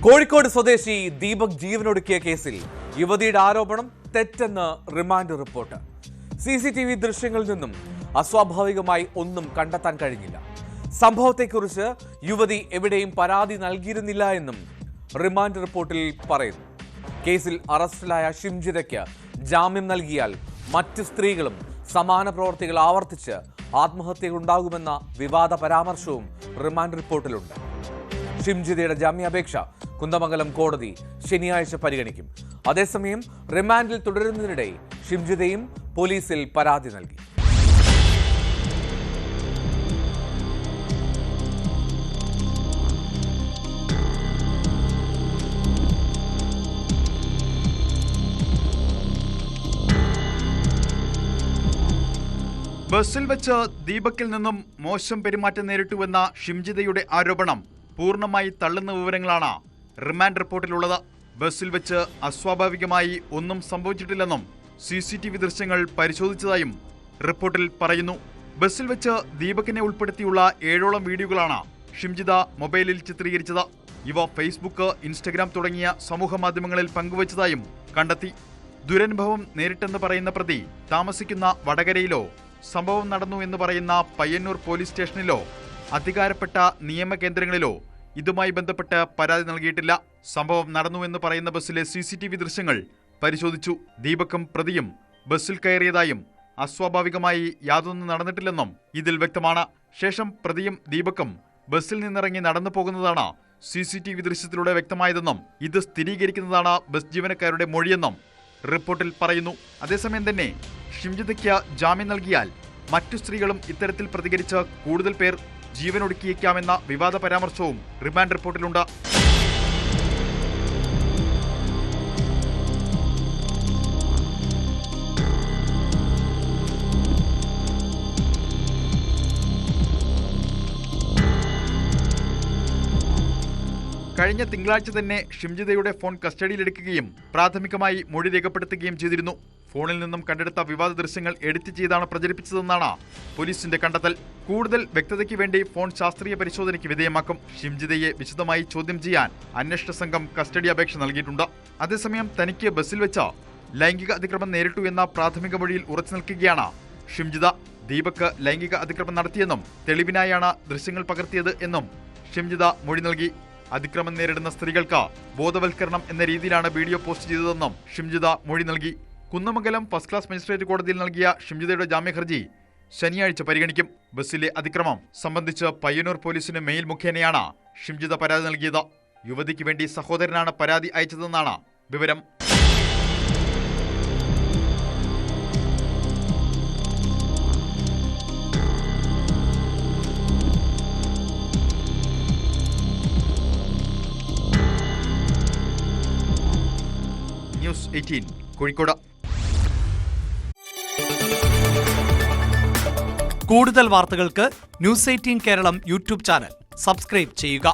കോഴിക്കോട് സ്വദേശി ദീപക് ജീവനൊടുക്കിയ കേസിൽ യുവതിയുടെ ആരോപണം തെറ്റെന്ന് റിമാൻഡ് റിപ്പോർട്ട്. CCTV ദൃശ്യങ്ങളിൽ നിന്നും അസ്വാഭാവികമായി ഒന്നും കണ്ടെത്താൻ കഴിഞ്ഞില്ല. സംഭവത്തെക്കുറിച്ച് യുവതി എവിടെയും പരാതി നൽകിയിരുന്നില്ല എന്നും റിമാൻഡ് റിപ്പോർട്ടിൽ പറയുന്നു. കേസിൽ അറസ്റ്റിലായ ഷിംജിതയ്ക്ക് ജാമ്യം നൽകിയാൽ മറ്റ് സ്ത്രീകളും സമാന പ്രവർത്തികൾ ആവർത്തിച്ച് ആത്മഹത്യയുണ്ടാകുമെന്ന വിവാദ പരാമർശവും റിമാൻഡ് റിപ്പോർട്ടിലുണ്ട്. ഷിംജിതയുടെ ജാമ്യാപേക്ഷ കുന്ദമംഗലം കോടതി ശനിയാഴ്ച പരിഗണിക്കും. അതേസമയം റിമാൻഡിൽ തുടരുന്നതിനിടെ ഷിംജിതയും പോലീസിൽ പരാതി നൽകി. ബസ്സിൽ വെച്ച് ദീപക്കിൽ നിന്നും മോശം പെരുമാറ്റം നേരിട്ടുവെന്ന ഷിംജിതയുടെ ആരോപണം പൂർണ്ണമായി തള്ളുന്ന വിവരങ്ങളാണ് റിമാൻഡ് റിപ്പോർട്ടിലുള്ളത്. ബസ്സിൽ വെച്ച് അസ്വാഭാവികമായി ഒന്നും സംഭവിച്ചിട്ടില്ലെന്നും CCTV ദൃശ്യങ്ങൾ പരിശോധിച്ചതായും റിപ്പോർട്ടിൽ പറയുന്നു. ബസ്സിൽ വെച്ച് ദീപകിനെ ഉൾപ്പെടുത്തിയുള്ള 7ഓളം വീഡിയോകളാണ് ഷിംജിത മൊബൈലിൽ ചിത്രീകരിച്ചത്. ഇവ ഫേസ്ബുക്ക്, ഇൻസ്റ്റഗ്രാം തുടങ്ങിയ സമൂഹ മാധ്യമങ്ങളിൽ പങ്കുവച്ചതായും കണ്ടെത്തി. ദുരനുഭവം നേരിട്ടെന്ന് പറയുന്ന പ്രതി താമസിക്കുന്ന വടകരയിലോ സംഭവം നടന്നു എന്ന് പറയുന്ന പയ്യന്നൂർ പോലീസ് സ്റ്റേഷനിലോ അധികാരപ്പെട്ട നിയമകേന്ദ്രങ്ങളിലോ ഇതുമായി ബന്ധപ്പെട്ട് പരാതി നൽകിയിട്ടില്ല. സംഭവം നടന്നു എന്ന് പറയുന്ന ബസ്സിലെ CCTV ദൃശ്യങ്ങൾ പരിശോധിച്ചു. ദീപക്കും പ്രതിയും ബസ്സിൽ കയറിയതായും അസ്വാഭാവികമായി യാതൊന്നും നടന്നിട്ടില്ലെന്നും ഇതിൽ വ്യക്തമാണ്. ശേഷം പ്രതിയും ദീപക്കും ബസ്സിൽ നിന്നിറങ്ങി നടന്നു പോകുന്നതാണ് CCTV ദൃശ്യത്തിലൂടെ വ്യക്തമായതെന്നും ഇത് സ്ഥിരീകരിക്കുന്നതാണ് ബസ് ജീവനക്കാരുടെ മൊഴിയെന്നും റിപ്പോർട്ടിൽ പറയുന്നു. അതേസമയം തന്നെ ഷിംജിതയ്ക്ക് ജാമ്യം നൽകിയാൽ മറ്റു സ്ത്രീകളും ഇത്തരത്തിൽ പ്രതികരിച്ച് കൂടുതൽ പേർ ജീവനൊടുക്കിയേക്കാമെന്ന വിവാദ പരാമർശവും റിമാൻഡ് റിപ്പോർട്ടിലുണ്ട്. കഴിഞ്ഞ തിങ്കളാഴ്ച തന്നെ ഷിംജിതയുടെ ഫോൺ കസ്റ്റഡിയിലെടുക്കുകയും പ്രാഥമികമായി മൊഴി രേഖപ്പെടുത്തുകയും ചെയ്തിരുന്നു. ഫോണിൽ നിന്നും കണ്ടെടുത്ത വിവാദ ദൃശ്യങ്ങൾ എഡിറ്റ് ചെയ്താണ് പ്രചരിപ്പിച്ചതെന്നാണ് പോലീസിന്റെ കണ്ടെത്തൽ. കൂടുതൽ വ്യക്തതയ്ക്ക് വേണ്ടി ഫോൺ ശാസ്ത്രീയ പരിശോധനയ്ക്ക് വിധേയമാക്കും. ഷിംജിതയെ വിശദമായി ചോദ്യം ചെയ്യാൻ അന്വേഷണ സംഘം കസ്റ്റഡി അപേക്ഷ നൽകിയിട്ടുണ്ട്. അതേസമയം തനിക്ക് ബസ്സിൽ വെച്ച് ലൈംഗിക അതിക്രമം നേരിട്ടു എന്ന പ്രാഥമിക മൊഴിയിൽ ഉറച്ചു നിൽക്കുകയാണ് ഷിംജിത. ദീപക് ലൈംഗിക അതിക്രമം നടത്തിയെന്നും തെളിവിനായാണ് ദൃശ്യങ്ങൾ പകർത്തിയത് എന്നും ഷിംജിത മൊഴി നൽകി. അതിക്രമം നേരിടുന്ന സ്ത്രീകൾക്ക് ബോധവൽക്കരണം എന്ന രീതിയിലാണ് വീഡിയോ പോസ്റ്റ് ചെയ്തതെന്നും ഷിംജിത മൊഴി നൽകി. കുന്നമംഗലം ഫസ്റ്റ് ക്ലാസ് മജിസ്ട്രേറ്റ് കോടതിയിൽ നൽകിയ ഷിംജിതയുടെ ജാമ്യഹർജി ശനിയാഴ്ച പരിഗണിക്കും. ബസ്സിലെ അതിക്രമം സംബന്ധിച്ച് പയ്യന്നൂർ പോലീസിന് മെയിൽ മുഖേനയാണ് ഷിംജിത പരാതി നൽകിയത്. യുവതിക്ക് വേണ്ടി സഹോദരനാണ് പരാതി അയച്ചതെന്നാണ് വിവരം. ന്യൂസ് 18 കോഴിക്കോട്. കൂടുതൽ വാർത്തകൾക്ക് News 18 Keralam YouTube channel subscribe ചെയ്യുക.